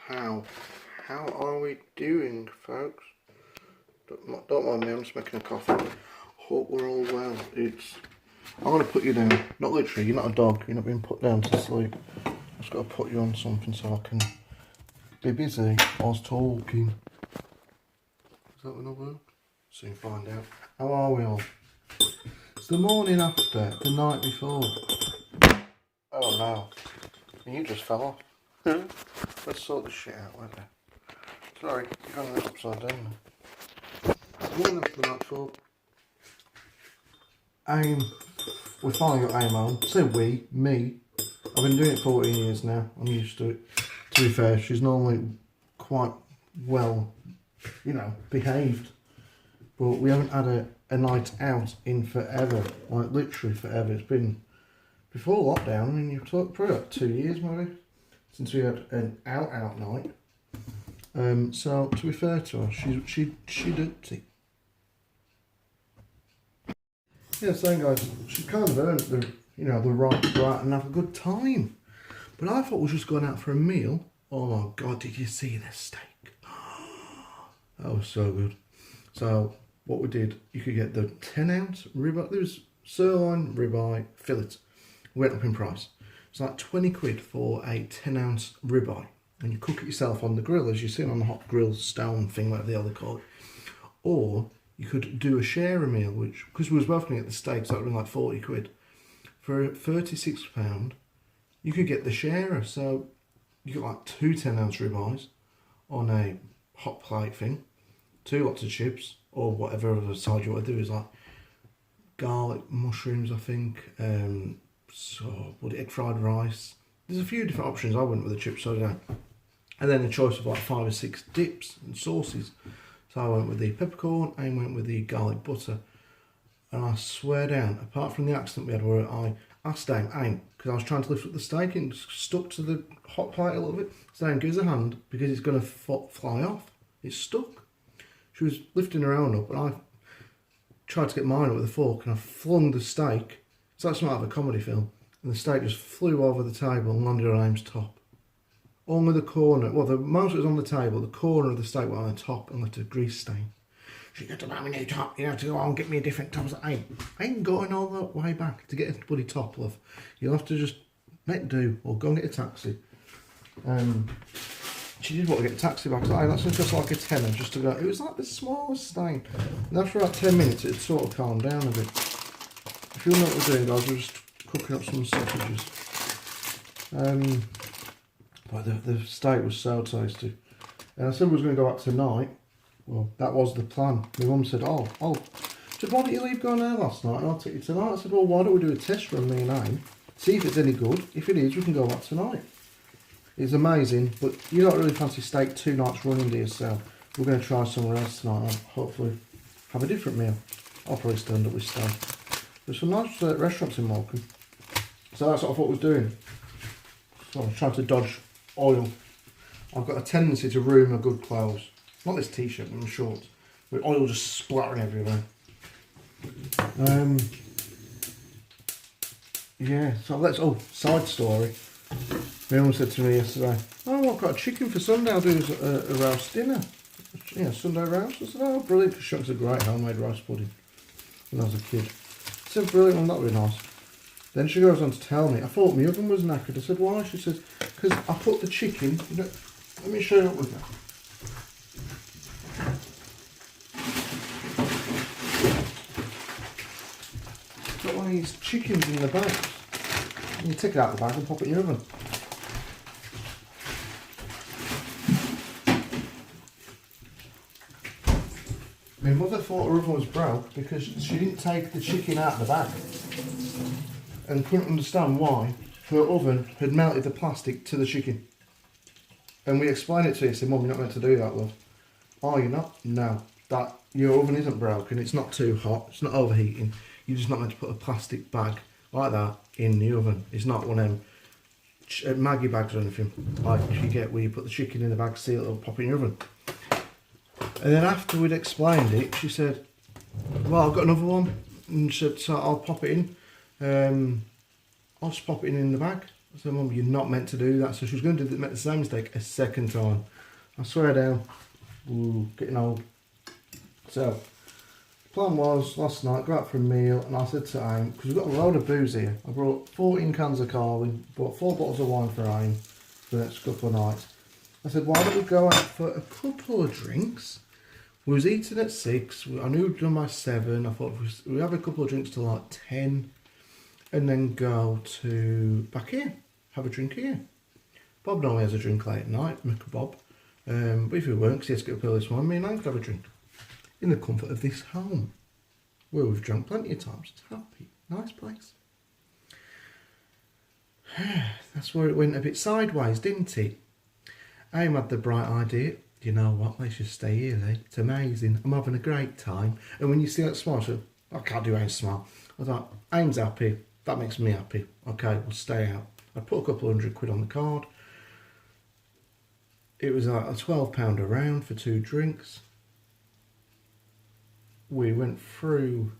How are we doing, folks? Don't mind me, I'm just making a coffee. Hope we're all well. I'm going to put you down. Not literally, you're not a dog. You're not being put down to sleep. I've just got to put you on something so I can be busy whilst talking. Is that gonna work? Soon find out. How are we all? It's the morning after, the night before. Oh no. You just fell off. Let's sort this shit out, won't we? Sorry, you're going a little upside down now. Morning after the night before. We finally got AIM home. Say me. I've been doing it 14 years now. I'm used to it. To be fair, she's normally quite well, behaved. But we haven't had a night out in forever. Like, literally forever. It's been before lockdown. I mean, you've talked probably like 2 years maybe since we had an out night. So to be fair to her, she did. Yeah, saying guys, she kind of earned the right to go out and have a good time. But I thought we were just going out for a meal. Oh my god, did you see this steak? That was so good. So what we did, you could get the 10-ounce ribeye. There was sirloin, ribeye, fillet. Went up in price. It's like 20 quid for a 10-ounce ribeye. And you cook it yourself on the grill, as you see on the hot grill stone thing, whatever the other call it. Or you could do a share meal, which, because we was both going to get the steak, so that would have been like 40 quid. For £36, you could get the sharer. So you get like 2 10-ounce ribeyes on a hot plate thing, 2 lots of chips, or whatever other side you want to do. Is like garlic, mushrooms, I think, egg fried rice. There's a few different options. I went with the chips, so did I. And then a choice of like 5 or 6 dips and sauces. So I went with the peppercorn and went with the garlic butter. And I swear down, apart from the accident we had where I asked Aim, because I was trying to lift up the steak and stuck to the hot plate a little bit. So Aim gives a hand because it's going to fly off. It's stuck. She was lifting her own up and I tried to get mine up with a fork and I flung the steak. It's like something out of a comedy film. And the steak just flew over the table and landed on Aim's top. Only the corner, well, the most it was on the table, the corner of the steak went on the top and left a grease stain. She got to buy me a new top, you have to go on and get me a different top. I was like, I ain't going all that way back to get a bloody top, love. You'll have to just make do or go and get a taxi. She did want to get a taxi back. So that's just like a tenner just to go. It was like the smallest stain. And after about 10 minutes, it sort of calmed down a bit. If you know what we're doing, guys, we're just cooking up some sausages. But the steak was so tasty. And I said we was going to go out tonight. Well, that was the plan. My mum said, she said, why didn't you leave going there last night and I'll take you tonight? I said, well, why don't we do a test run, me and Aim, see if it's any good. If it is, we can go out tonight. It's amazing, but you don't really fancy steak 2 nights running, do you? So we're going to try somewhere else tonight and hopefully have a different meal. I'll probably stand up with steak. There's some nice restaurants in Morecambe. So that's what I thought I was doing. So I'm trying to dodge oil. I've got a tendency to ruin my good clothes. Not this t-shirt, but my shorts. With oil just splattering everywhere. Yeah, so side story. My mum said to me yesterday, I've got a chicken for Sunday, I'll do a roast dinner. Yeah, Sunday roast. I said, oh, brilliant, because she makes a great homemade rice pudding when I was a kid. I said, brilliant, well, that would be nice. Then she goes on to tell me, I thought my oven was knackered. I said, why? She says, because I put the chicken, let me show you what we've got. Got one of these chickens in the bag. And you take it out of the bag and pop it in your oven. My mother thought her oven was broke because she didn't take the chicken out of the bag. And couldn't understand why her oven had melted the plastic to the chicken. And we explained it to her, said, Mum, you're not meant to do that, love. Oh, you're not? No. Your oven isn't broken, it's not too hot, it's not overheating. You're just not meant to put a plastic bag like that in the oven. It's not one of them Maggie bags or anything like you get where you put the chicken in the bag, seal it up, pop it in your oven. And then after we'd explained it, she said, well, I've got another one. And she said, so I'll pop it in. I'll just pop it in the bag. I said, Mum, you're not meant to do that. So she was going to make the same mistake a second time. I swear down, ooh, getting old. So, plan was last night, go out for a meal, and I said to Aim, because we've got a load of booze here. I brought 14 cans of Carling, bought 4 bottles of wine for Aim for the next couple of nights. I said, why don't we go out for a couple of drinks? We was eating at 6, I knew we'd done my 7, I thought we'd have a couple of drinks till like 10, and then go to back here, have a drink here. Bob normally has a drink late at night, Mick and Bob, but if he weren't, because he has to get up early this morning, me and I could have a drink. In the comfort of this home, where we've drunk plenty of times. It's happy, nice place. That's where it went a bit sideways, didn't it? Aim had the bright idea, you know what, let's just stay here, eh? It's amazing, I'm having a great time. And when you see that smile, so, I can't do Aim's smile. I thought, Aim's happy, that makes me happy. Okay, we'll stay out. I put a couple £100 on the card. It was like a £12 a round for 2 drinks. We went through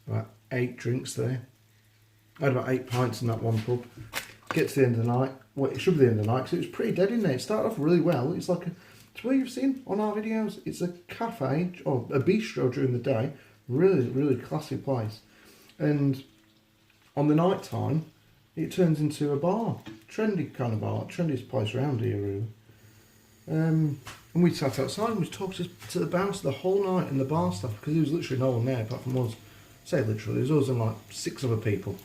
about 8 drinks there. I had about 8 pints in that one pub. Get to the end of the night. Well, it should be the end of the night because it was pretty dead in there. It started off really well. It's like it's where you've seen on our videos. It's a cafe or a bistro during the day. Really, really classy place. And on the night time, it turns into a bar. Trendy kind of bar. Trendiest place around here, really. And we sat outside and we talked to the bouncer the whole night and the bar staff because there was literally no one there apart from us. Say literally, there was us and like 6 other people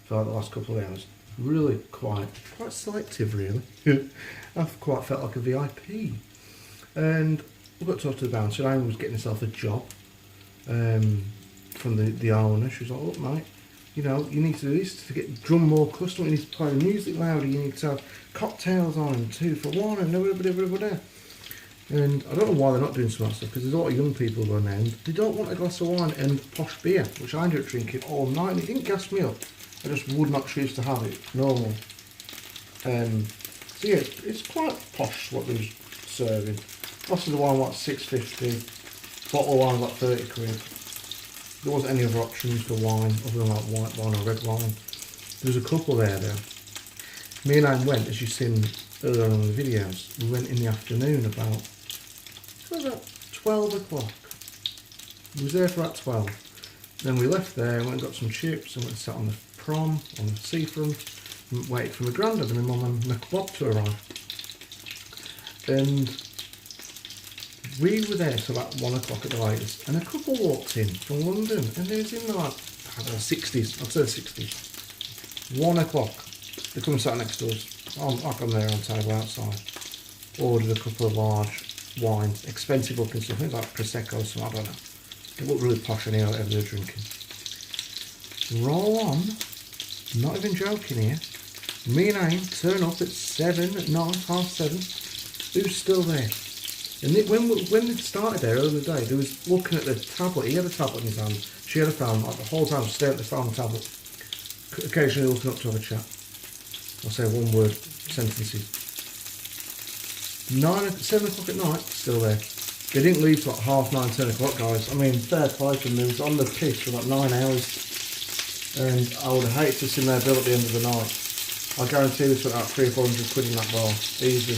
for like the last couple of hours. Really quiet, quite selective really. I've quite felt like a VIP. And we got to talk to the bouncer. Amy was getting herself a job from the owner. She was like, look mate, you know, you need to do this to get drum more customers, you need to play the music louder, you need to have cocktails on and 2 for 1 and blah. And I don't know why they're not doing some of that stuff because there's a lot of young people going around. They don't want a glass of wine and posh beer, which I ended up drinking all night and it didn't gas me up. I just would not choose to have it normally. So yeah, it's quite posh what they're serving. Glass of the wine like £6.50, bottle of wine like £30. There wasn't any other options for wine other than like white wine or red wine. There was a couple there though. Me and Anne went, as you've seen earlier on in the videos, we went in the afternoon about 12 o'clock. We was there for about 12. Then we left there, went and got some chips and went and sat on the prom, on the seafront, and waited for my granddad and my mum and Mick Bob to arrive. And we were there till about 1 o'clock at the latest, and a couple walked in from London, and they was in the like, I don't know, 60s, I'd say 60s. 1 o'clock, they come and sat next to us. I'm there on table outside. Ordered a couple of large wines, expensive looking stuff, things like Prosecco or something, I don't know. They look really posh anyhow, whatever they're drinking. Roll on, not even joking here. Me and Aim turn up at 7, at 9, half 7. Who's still there? And when they started there earlier in the day, they was looking at the tablet. He had a tablet in his hand. She had a phone, like the whole time staring at the phone and tablet. Occasionally looking up to have a chat. I'll say one word, sentences. 7 o'clock at night, still there. They didn't leave till like half 9, 10 o'clock, guys. I mean, fair play to them. They was on the piss for like 9 hours. And I would hate to see their bill at the end of the night. I guarantee this went out 300 or 400 quid in that bar. Easy.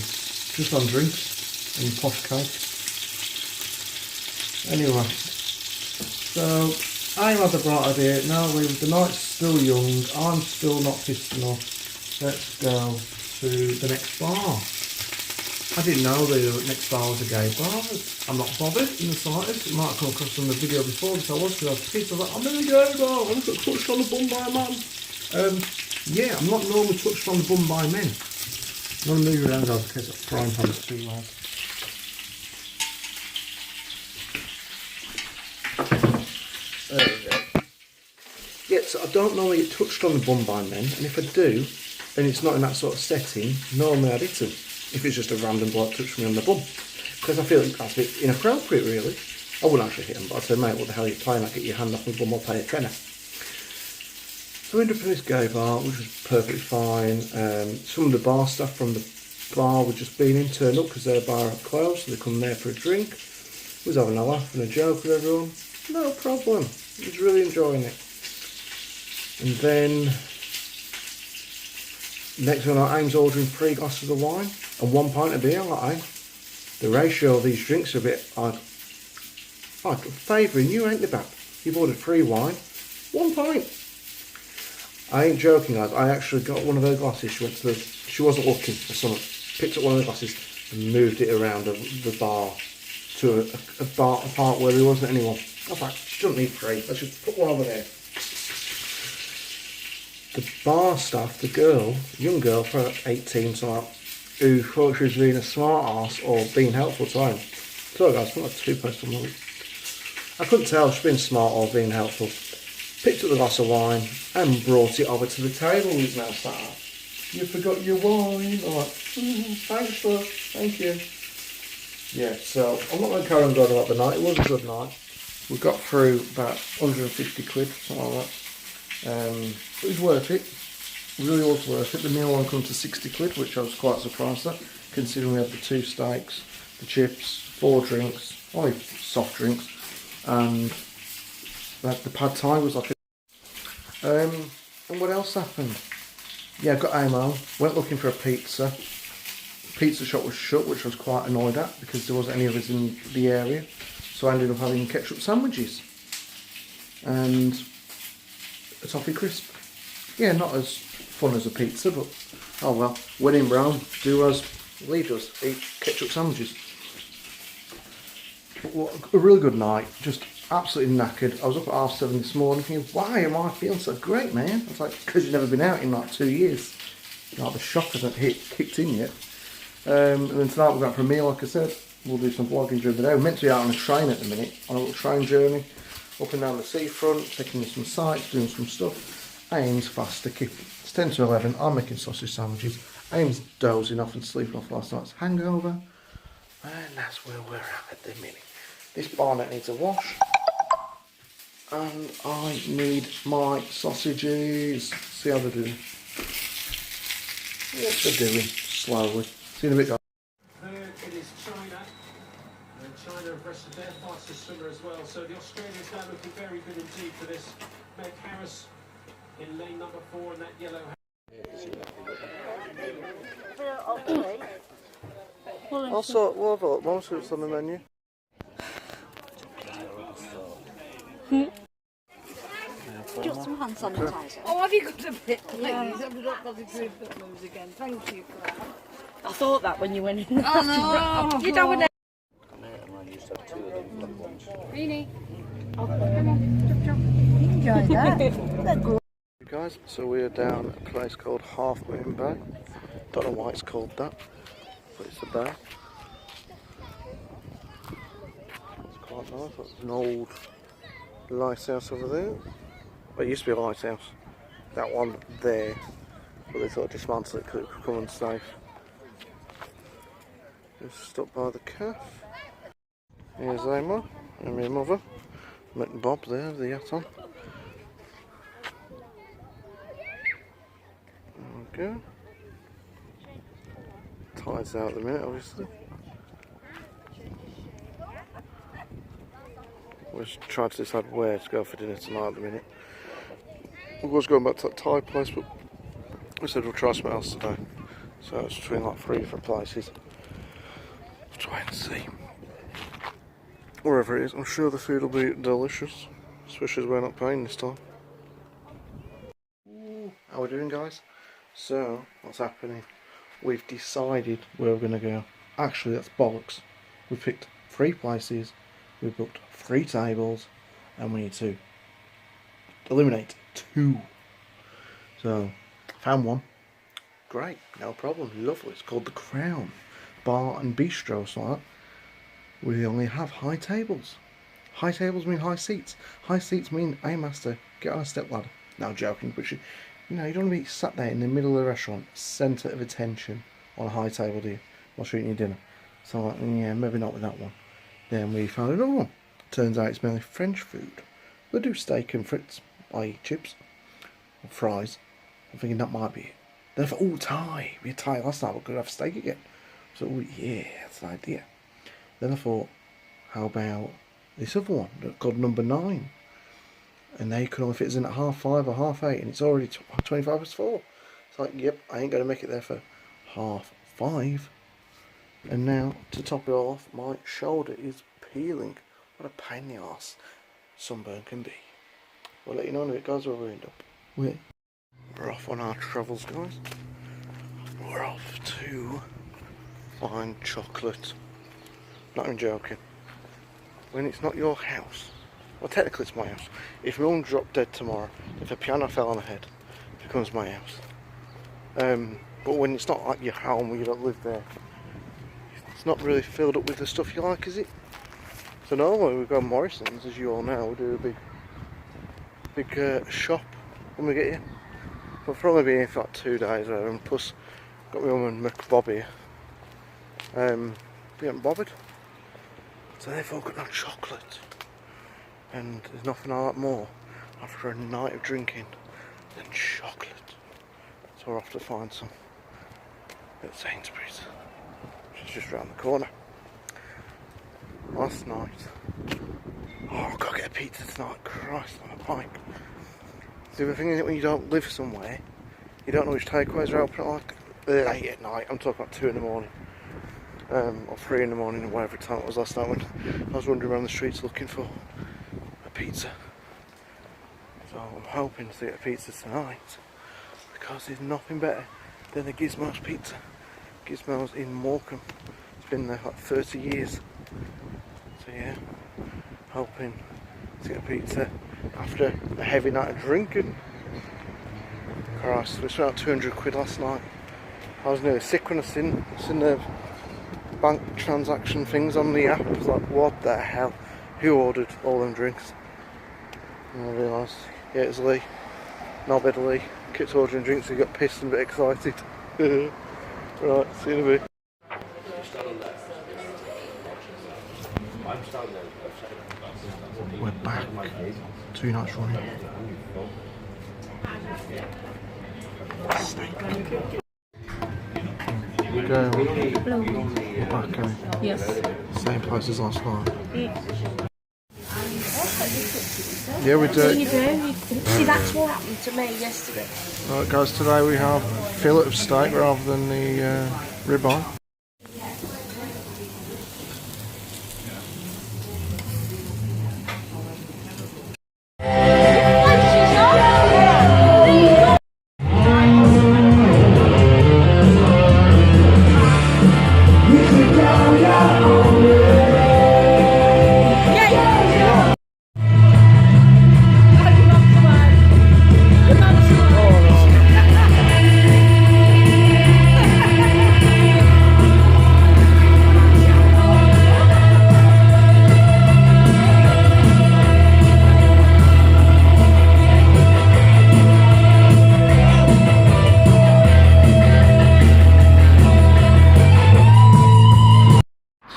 Just on drinks and posh cake. Anyway. So, I had the bright idea. Now the night's still young. I'm still not pissed enough. Let's go to the next bar. I didn't know the next bar was a gay bar. I'm not bothered in the slightest. It might have come across from the video before this I was, because I was pissed. I was like, I'm in a gay bar. I got touched on the bum by a man. Yeah, I'm not normally touched on the bum by men. I'm going to move around guys in case that frying pan is too loud. There we go. Yeah, so I don't normally get touched on the bum by men, and if I do, and it's not in that sort of setting, normally I'd hit them. If it's just a random bloke touching me on the bum. Because I feel like that's a bit inappropriate really. I wouldn't actually hit him, but I'd say, mate, what the hell are you playing at? Get your hand off my bum, I'll pay a tenner. So we ended up in this gay bar, which was perfectly fine. Some of the bar staff from the bar were just been in, turned up because their bar had closed, so they come there for a drink. We was having a laugh and a joke with everyone. No problem. I was really enjoying it. And then Next one, Aim's ordering 3 glasses of wine and 1 pint of beer. Like, Aim, the ratio of these drinks are a bit like favouring you, ain't they, Bab? You've ordered 3 wine, 1 pint. I ain't joking, guys. I actually got one of her glasses. She wasn't looking for something. Picked up one of the glasses and moved it around the bar to a part where there wasn't anyone. I was like, she doesn't need 3. Let's just put one over there. The bar staff, the young girl, for 18, so who thought she was being a smart ass or being helpful to him. So guys, I'm not too personal. I couldn't tell if she was being smart or being helpful. Picked up the glass of wine and brought it over to the table he's now sat at. You forgot your wine. I'm like, thanks, love, thank you. Yeah, so I'm not going to carry on going about the night. It was a good night. We got through about 150 quid, something like that. It was worth it. It really was worth it. The meal only come to 60 quid, which I was quite surprised at, considering we had the 2 steaks, the chips, 4 drinks, only soft drinks, and the pad thai was like and what else happened? Yeah, I got Aim home, went looking for a pizza. The pizza shop was shut, which I was quite annoyed at because there wasn't any of us in the area. So I ended up having ketchup sandwiches and a toffee crisp. Yeah, not as fun as a pizza, but oh well. When in Rome, do as Lee does, eat ketchup sandwiches. But what a really good night, just absolutely knackered. I was up at 7:30 this morning thinking, why am I feeling so great, man? I was like, because you've never been out in like 2 years. Like the shock hasn't kicked in yet. And then tonight we're going for a meal, like I said. We'll do some vlogging during the day. We're meant to be out on a train at the minute, on a little train journey, up and down the seafront, taking some sights, doing some stuff. Aim's fast asleep. It's 10 to 11, I'm making sausage sandwiches. Aim's dozing off and sleeping off last night's hangover. And that's where we're at the minute. This barnet needs a wash. And I need my sausages. See how they're doing. What they're doing, slowly. See you in a bit, guys. It is China, and China have rested their fastest swimmer as well. So the Australians now looking very good indeed for this. Meg Harris in lane number 4 in that yellow. Also, we'll have a look. Most of it's on the menu. Got some hand sanitizer. Oh, have you got a bit, please? Have you not got the group that moves again? Thank you. I thought that when you went in. Oh, no. You don't want to. Rini. Enjoy that. They're good. Guys, so we're down a place called Half Moon Bay. Don't know why it's called that, but it's a bay. It's quite nice. There's an old lighthouse over there. Well, it used to be a lighthouse. That one there, but they thought I'd dismantle it because it could come unsafe. Just stop by the cafe. Here's Emma and my mother. Met Bob there, the yacht on. There we go. Tide's out at the minute, obviously. We're just trying to decide where to go for dinner tonight at the minute. We was going back to that Thai place, but we said we'll try something else today. So it's between like 3 different places. We'll try and see. Wherever it is, I'm sure the food will be delicious. Especially as we're not paying this time. How we doing, guys? So, what's happening? We've decided where we're going to go. Actually, that's bollocks. We picked 3 places, we booked 3 tables, and we need to eliminate 2. So, found one. Great, no problem, lovely. It's called The Crown Bar and Bistro, so like that. We only have high tables. High tables mean high seats. High seats mean, hey master, get on a step ladder. No, joking, but you know, you don't want to be sat there in the middle of the restaurant, centre of attention on a high table, do you? Whilst you're eating your dinner. So like, yeah, maybe not with that one. Then we found another one. Turns out it's mainly French food. They do steak and frites, i.e. chips, or fries. I'm thinking that might be it. Then I thought, oh, Thai. We had Thai last night, we're going to have steak again. So, oh, yeah, that's an idea. Then I thought, how about this other one called number 9? And they could only fit us in at 5:30 or 8:30, and it's already 4:25. So like, yep, I ain't gonna make it there for 5:30. And now, to top it all off, my shoulder is peeling. What a pain in the arse sunburn can be. We'll let you know in a bit, guys, where we end up. We're off on our travels, guys. We're off to find chocolate. Not even joking. When it's not your house, well, technically it's my house. If my mum dropped dead tomorrow, if a piano fell on her head, it becomes my house. But when it's not like your home, where you don't live there, it's not really filled up with the stuff you like, is it? So normally we go to Morrison's, as you all know. We do a big shop when we get here. We'll probably be here for like 2 days, and plus got my mum and Mick Bob here. We haven't bothered, so therefore got no chocolate. And there's nothing I like more after a night of drinking than chocolate. So we're off to find some at Sainsbury's, which is just round the corner. Last night, oh, I've got to get a pizza tonight. Christ on a bike. The other thing is that when you don't live somewhere, you don't know which takeaways are open at like late at night. I'm talking about 2 in the morning, or 3 in the morning, or whatever time it was last night when I was wandering around the streets looking for a pizza. So I'm hoping to get a pizza tonight, because there's nothing better than the Gizmo's pizza. Gizmo's in Morecambe. It's been there for like 30 years. So yeah, hoping to get a pizza after a heavy night of drinking. Christ, we spent out 200 quid last night. I was nearly sick when I seen the bank transaction things on the app. I was like, what the hell? Who ordered all them drinks? And I realised, yeah, it's Lee. Knobhead Lee. Kept ordering drinks, he got pissed and a bit excited. Right, see you in a bit. We're back 2 nights running. Steak. Go. We're back going. Yes. Same place as last night. Yeah, we do. You do. See, that's what happened to me yesterday. Right, guys, today we have fillet of steak rather than the ribeye.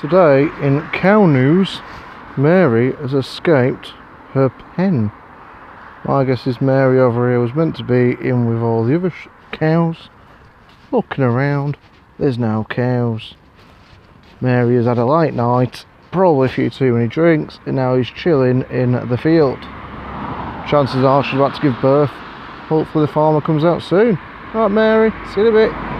Today, in cow news, Mary has escaped her pen. My guess is Mary over here was meant to be in with all the other cows. Looking around, there's no cows. Mary has had a late night, probably a few too many drinks, and now he's chilling in the field. Chances are she's about to give birth. Hopefully the farmer comes out soon. Right, Mary, see you in a bit.